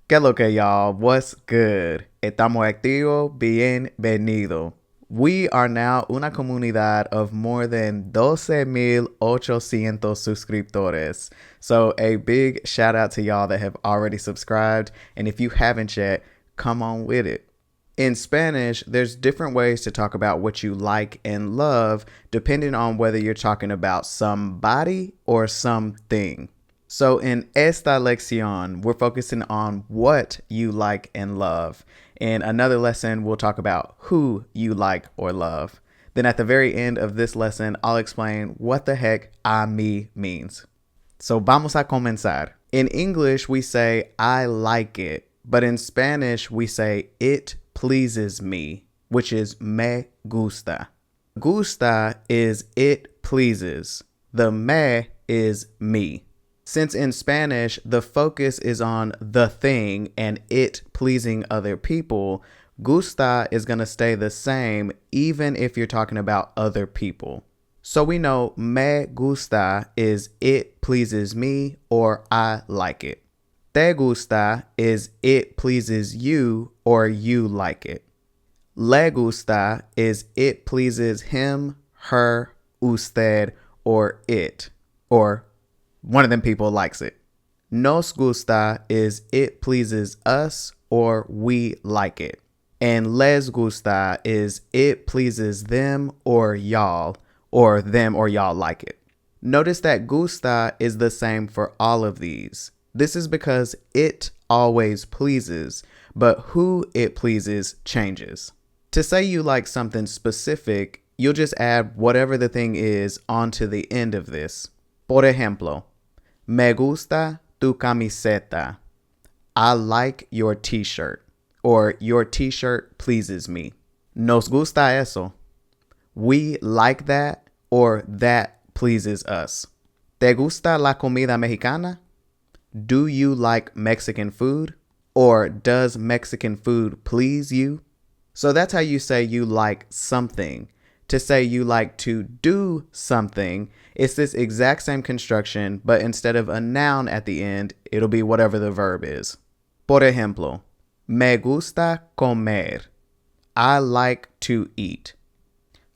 ¿Qué lo que, y'all? What's good? Estamos activos. Bienvenido. We are now una comunidad of more than 12,800 suscriptores. So a big shout out to y'all that have already subscribed. And if you haven't yet, come on with it. In Spanish, there's different ways to talk about what you like and love, depending on whether you're talking about somebody or something. So in esta lección, we're focusing on what you like and love. In another lesson, we'll talk about who you like or love. Then at the very end of this lesson, I'll explain what the heck a mí means. So vamos a comenzar. In English, we say I like it, but in Spanish, we say it pleases me, which is me gusta. Gusta is it pleases. The me is me. Since in Spanish, the focus is on the thing and it pleasing other people, gusta is going to stay the same even if you're talking about other people. So we know me gusta is it pleases me or I like it. Te gusta is it pleases you or you like it. Le gusta is it pleases him, her, usted, or it, or one of them people likes it. Nos gusta is it pleases us or we like it. And les gusta is it pleases them or y'all like it. Notice that gusta is the same for all of these. This is because it always pleases, but who it pleases changes. To say you like something specific, you'll just add whatever the thing is onto the end of this. Por ejemplo, me gusta tu camiseta. I like your t-shirt. Or your t-shirt pleases me. Nos gusta eso. We like that or that pleases us. ¿Te gusta la comida mexicana? Do you like Mexican food? Or does Mexican food please you? So that's how you say you like something. To say you like to do something, it's this exact same construction, but instead of a noun at the end, it'll be whatever the verb is. Por ejemplo, me gusta comer. I like to eat.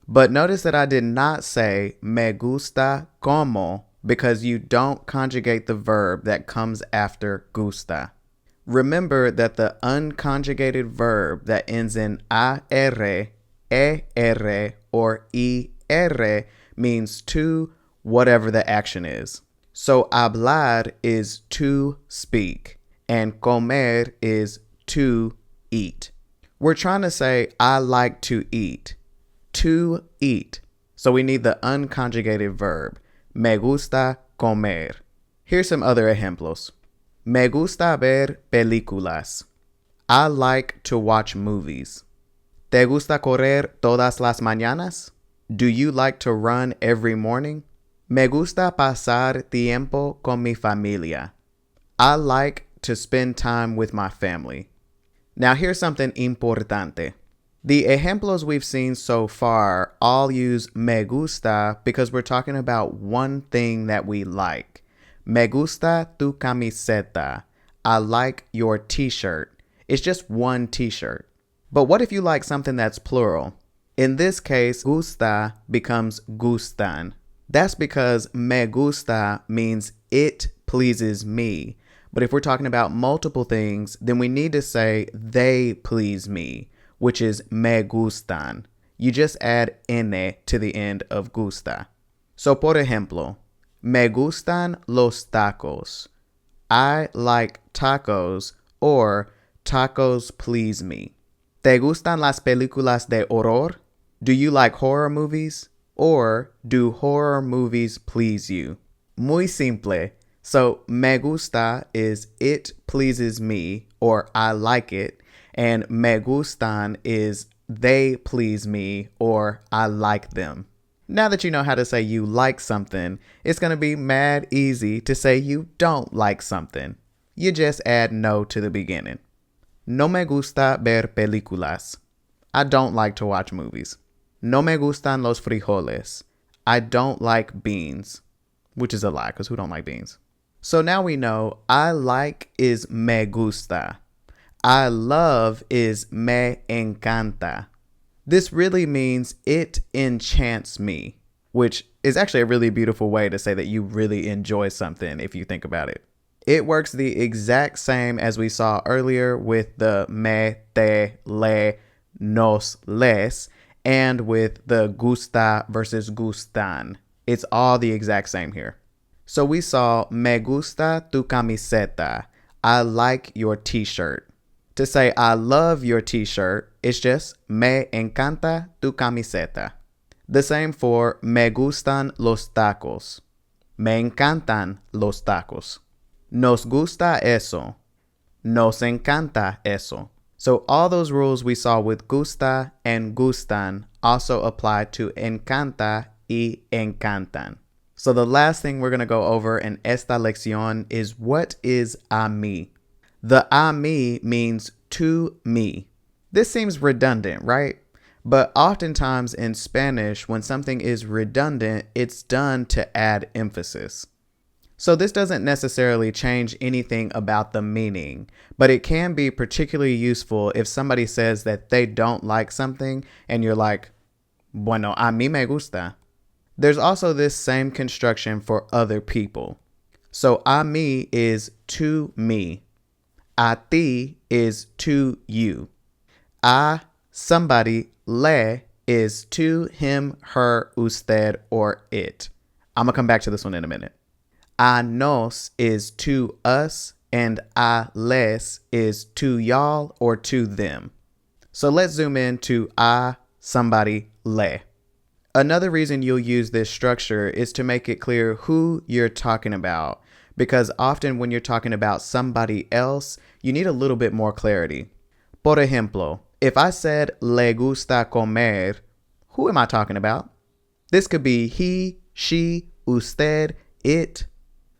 But notice that I did not say me gusta como because you don't conjugate the verb that comes after gusta. Remember that the unconjugated verb that ends in AR, ER, or IR means to whatever the action is. So hablar is to speak and comer is to eat. We're trying to say I like to eat. To eat. So we need the unconjugated verb. Me gusta comer. Here's some other ejemplos. Me gusta ver películas. I like to watch movies. ¿Te gusta correr todas las mañanas? Do you like to run every morning? Me gusta pasar tiempo con mi familia. I like to spend time with my family. Now here's something importante. The ejemplos we've seen so far all use me gusta because we're talking about one thing that we like. Me gusta tu camiseta. I like your t-shirt. It's just one t-shirt. But what if you like something that's plural? In this case, gusta becomes gustan. That's because me gusta means it pleases me. But if we're talking about multiple things, then we need to say they please me, which is me gustan. You just add N to the end of gusta. So, por ejemplo, me gustan los tacos. I like tacos or tacos please me. ¿Te gustan las películas de horror? Do you like horror movies? Or do horror movies please you? Muy simple. So, me gusta is it pleases me or I like it. And me gustan is they please me or I like them. Now that you know how to say you like something, it's going to be mad easy to say you don't like something. You just add no to the beginning. No me gusta ver películas. I don't like to watch movies. No me gustan los frijoles. I don't like beans. Which is a lie, because who don't like beans? So now we know I like is me gusta. I love is me encanta. This really means it enchants me, which is actually a really beautiful way to say that you really enjoy something if you think about it. It works the exact same as we saw earlier with the me, te, le, nos, les, and with the gusta versus gustan. It's all the exact same here. So we saw me gusta tu camiseta. I like your t-shirt. To say I love your t-shirt, it's just me encanta tu camiseta. The same for me gustan los tacos. Me encantan los tacos. Nos gusta eso. Nos encanta eso. So all those rules we saw with gusta and gustan also apply to encanta y encantan. So the last thing we're going to go over in esta lección is what is a mí. The a mí means to me. This seems redundant, right? But oftentimes in Spanish, when something is redundant, it's done to add emphasis. So this doesn't necessarily change anything about the meaning, but it can be particularly useful if somebody says that they don't like something and you're like, bueno, a mí me gusta. There's also this same construction for other people. So a mí is to me. A ti is to you. A somebody le is to him, her, usted, or it. I'm going to come back to this one in a minute. A nos is to us, and a les is to y'all or to them. So let's zoom in to a somebody le. Another reason you'll use this structure is to make it clear who you're talking about, because often when you're talking about somebody else, you need a little bit more clarity. Por ejemplo, if I said le gusta comer, who am I talking about? This could be he, she, usted, it.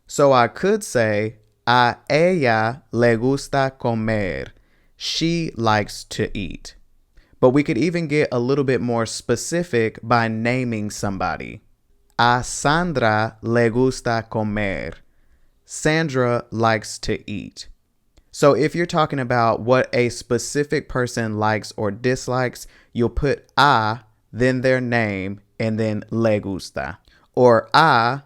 So I could say, a ella le gusta comer. She likes to eat. But we could even get a little bit more specific by naming somebody. A Sandra le gusta comer. Sandra likes to eat. So if you're talking about what a specific person likes or dislikes, you'll put a, then their name, and then le gusta. Or a,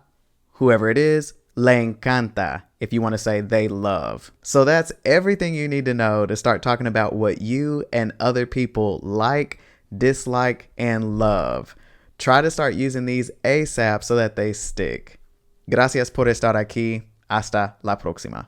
whoever it is, le encanta, if you want to say they love. So that's everything you need to know to start talking about what you and other people like, dislike, and love. Try to start using these ASAP so that they stick. Gracias por estar aquí. Hasta la próxima.